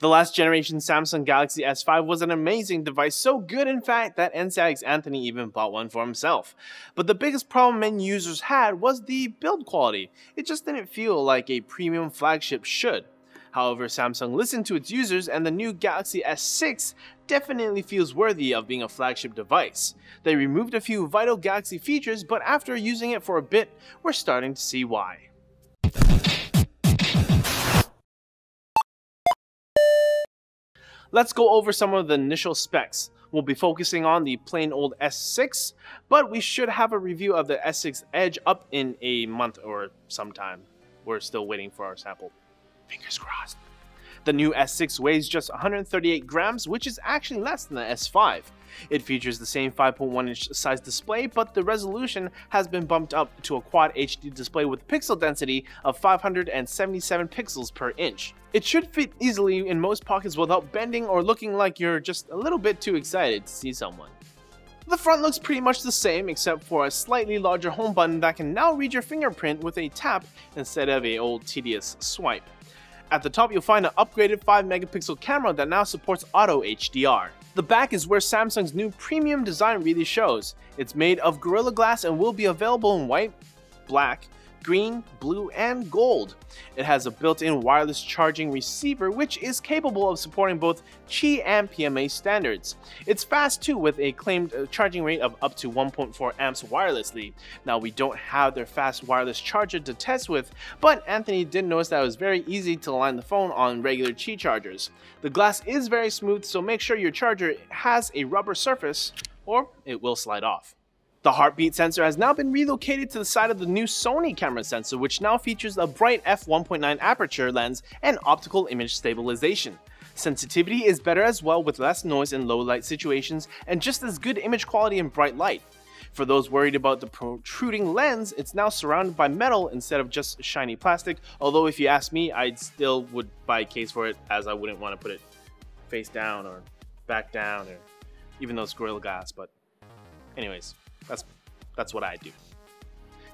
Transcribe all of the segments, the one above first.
The last generation Samsung Galaxy S5 was an amazing device, so good in fact that NCIX Anthony even bought one for himself. But the biggest problem many users had was the build quality. It just didn't feel like a premium flagship should. However, Samsung listened to its users and the new Galaxy S6 definitely feels worthy of being a flagship device. They removed a few vital Galaxy features, but after using it for a bit, we're starting to see why. Let's go over some of the initial specs. We'll be focusing on the plain old S6, but we should have a review of the S6 Edge up in a month or sometime. We're still waiting for our sample. Fingers crossed. The new S6 weighs just 138 grams, which is actually less than the S5. It features the same 5.1-inch size display, but the resolution has been bumped up to a Quad HD display with pixel density of 577 pixels per inch. It should fit easily in most pockets without bending or looking like you're just a little bit too excited to see someone. The front looks pretty much the same except for a slightly larger home button that can now read your fingerprint with a tap instead of an old tedious swipe. At the top, you'll find an upgraded 5-megapixel camera that now supports auto HDR. The back is where Samsung's new premium design really shows. It's made of Gorilla Glass and will be available in white, black, green, blue, and gold. It has a built-in wireless charging receiver which is capable of supporting both Qi and PMA standards. It's fast too, with a claimed charging rate of up to 1.4 amps wirelessly. Now, we don't have their fast wireless charger to test with, but Anthony did notice that it was very easy to align the phone on regular Qi chargers. The glass is very smooth, so make sure your charger has a rubber surface or it will slide off. The heartbeat sensor has now been relocated to the side of the new Sony camera sensor, which now features a bright f1.9 aperture lens and optical image stabilization. Sensitivity is better as well, with less noise in low light situations and just as good image quality in bright light. For those worried about the protruding lens, it's now surrounded by metal instead of just shiny plastic, although if you ask me, I still would buy a case for it, as I wouldn't want to put it face down or back down, or even though it's Gorilla Glass, but anyways. That's what I do.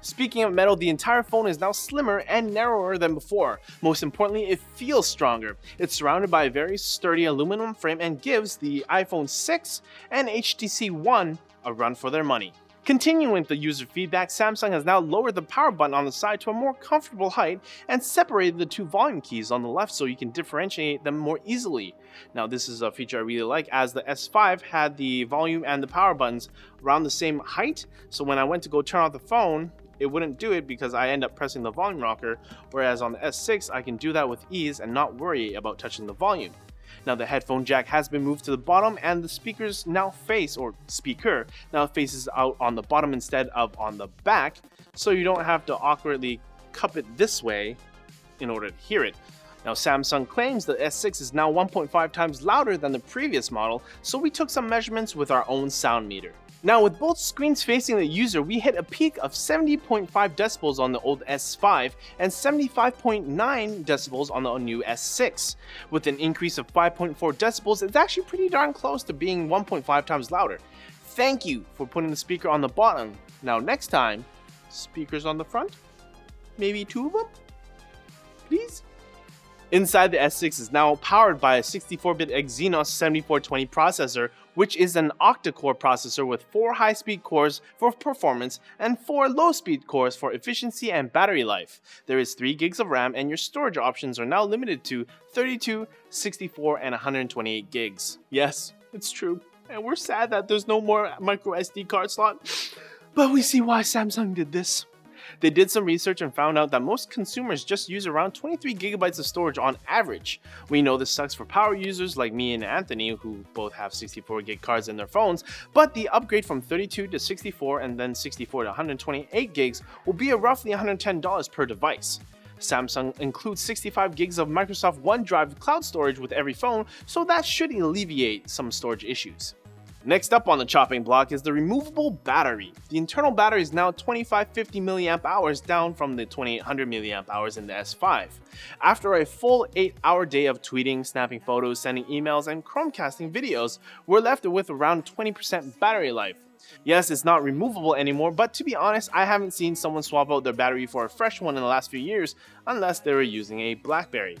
Speaking of metal, the entire phone is now slimmer and narrower than before. Most importantly, it feels stronger. It's surrounded by a very sturdy aluminum frame and gives the iPhone 6 and HTC One a run for their money. Continuing with the user feedback, Samsung has now lowered the power button on the side to a more comfortable height and separated the two volume keys on the left so you can differentiate them more easily. Now, this is a feature I really like, as the S5 had the volume and the power buttons around the same height, so when I went to go turn off the phone, it wouldn't do it because I end up pressing the volume rocker, whereas on the S6 I can do that with ease and not worry about touching the volume. Now, the headphone jack has been moved to the bottom and the speaker now faces out on the bottom instead of on the back, so you don't have to awkwardly cup it this way in order to hear it. Now, Samsung claims the S6 is now 1.5 times louder than the previous model, so we took some measurements with our own sound meter. Now, with both screens facing the user, we hit a peak of 70.5 decibels on the old S5 and 75.9 decibels on the new S6. With an increase of 5.4 decibels, it's actually pretty darn close to being 1.5 times louder. Thank you for putting the speaker on the bottom. Now, next time, speakers on the front? Maybe two of them? Please? Inside, the S6 is now powered by a 64-bit Exynos 7420 processor, which is an octa-core processor with 4 high-speed cores for performance and 4 low-speed cores for efficiency and battery life. There is 3 gigs of RAM, and your storage options are now limited to 32, 64, and 128 gigs. Yes, it's true, and we're sad that there's no more micro SD card slot, but we see why Samsung did this. They did some research and found out that most consumers just use around 23 gigabytes of storage on average. We know this sucks for power users like me and Anthony, who both have 64 gig cards in their phones, but the upgrade from 32 to 64 and then 64 to 128 gigs will be roughly $110 per device. Samsung includes 65 gigs of Microsoft OneDrive cloud storage with every phone, so that should alleviate some storage issues. Next up on the chopping block is the removable battery. The internal battery is now 2550 mAh, down from the 2800 mAh in the S5. After a full 8-hour day of tweeting, snapping photos, sending emails, and Chromecasting videos, we're left with around 20% battery life. Yes, it's not removable anymore, but to be honest, I haven't seen someone swap out their battery for a fresh one in the last few years unless they were using a BlackBerry.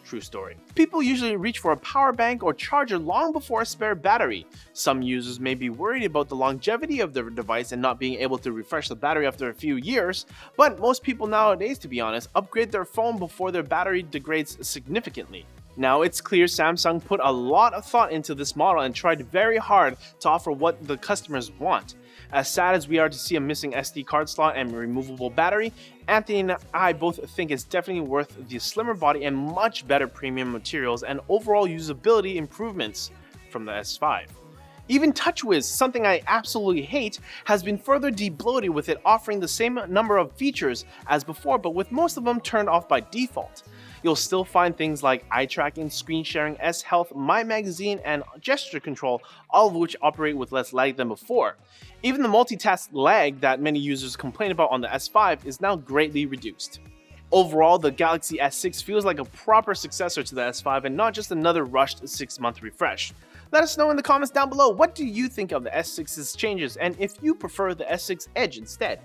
True story. People usually reach for a power bank or charger long before a spare battery. Some users may be worried about the longevity of their device and not being able to refresh the battery after a few years, but most people nowadays, to be honest, upgrade their phone before their battery degrades significantly. Now, it's clear Samsung put a lot of thought into this model and tried very hard to offer what the customers want. As sad as we are to see a missing SD card slot and removable battery, Anthony and I both think it's definitely worth the slimmer body and much better premium materials and overall usability improvements from the S5. Even TouchWiz, something I absolutely hate, has been further debloated with it offering the same number of features as before, but with most of them turned off by default. You'll still find things like eye tracking, screen sharing, S-Health, My Magazine, and gesture control, all of which operate with less lag than before. Even the multitask lag that many users complain about on the S5 is now greatly reduced. Overall, the Galaxy S6 feels like a proper successor to the S5 and not just another rushed 6-month refresh. Let us know in the comments down below, what do you think of the S6's changes and if you prefer the S6 Edge instead?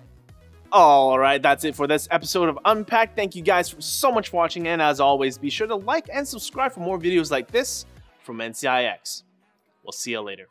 Alright, that's it for this episode of Unpacked. Thank you guys so much for watching, and as always, be sure to like and subscribe for more videos like this from NCIX. We'll see you later.